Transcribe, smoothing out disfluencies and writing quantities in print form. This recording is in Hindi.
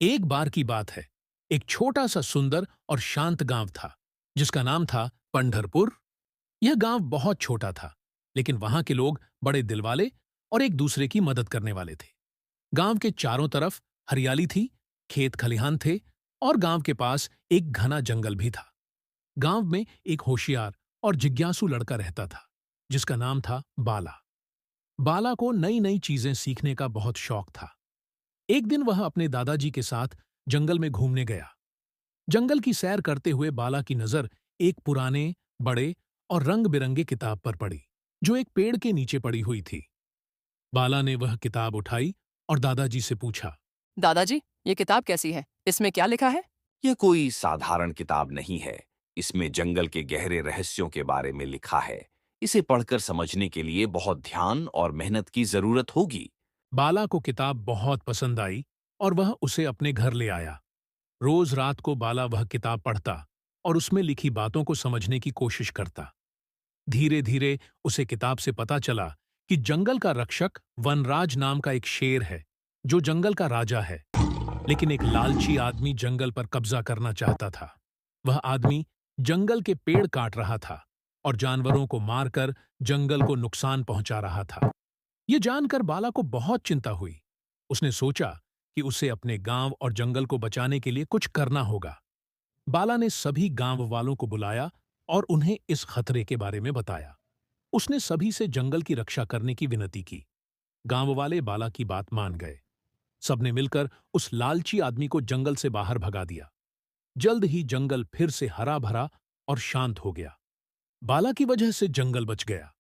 एक बार की बात है। एक छोटा सा सुंदर और शांत गांव था जिसका नाम था पंढरपुर। यह गांव बहुत छोटा था, लेकिन वहां के लोग बड़े दिलवाले और एक दूसरे की मदद करने वाले थे। गांव के चारों तरफ हरियाली थी, खेत खलिहान थे और गांव के पास एक घना जंगल भी था। गांव में एक होशियार और जिज्ञासु लड़का रहता था जिसका नाम था बाला। बाला को नई नई चीजें सीखने का बहुत शौक था। एक दिन वह अपने दादाजी के साथ जंगल में घूमने गया। जंगल की सैर करते हुए बाला की नजर एक पुराने, बड़े और रंग बिरंगे किताब पर पड़ी जो एक पेड़ के नीचे पड़ी हुई थी। बाला ने वह किताब उठाई और दादाजी से पूछा। दादाजी, ये किताब कैसी है? इसमें क्या लिखा है? यह कोई साधारण किताब नहीं है। इसमें जंगल के गहरे रहस्यों के बारे में लिखा है। इसे पढ़कर समझने के लिए बहुत ध्यान और मेहनत की जरूरत होगी। बाला को किताब बहुत पसंद आई और वह उसे अपने घर ले आया। रोज रात को बाला वह किताब पढ़ता और उसमें लिखी बातों को समझने की कोशिश करता। धीरे धीरे उसे किताब से पता चला कि जंगल का रक्षक वनराज नाम का एक शेर है जो जंगल का राजा है। लेकिन एक लालची आदमी जंगल पर कब्जा करना चाहता था। वह आदमी जंगल के पेड़ काट रहा था और जानवरों को मारकर जंगल को नुकसान पहुंचा रहा था। ये जानकर बाला को बहुत चिंता हुई। उसने सोचा कि उसे अपने गांव और जंगल को बचाने के लिए कुछ करना होगा। बाला ने सभी गांव वालों को बुलाया और उन्हें इस खतरे के बारे में बताया। उसने सभी से जंगल की रक्षा करने की विनती की। गांव वाले बाला की बात मान गए। सबने मिलकर उस लालची आदमी को जंगल से बाहर भगा दिया। जल्द ही जंगल फिर से हरा भरा और शांत हो गया। बाला की वजह से जंगल बच गया।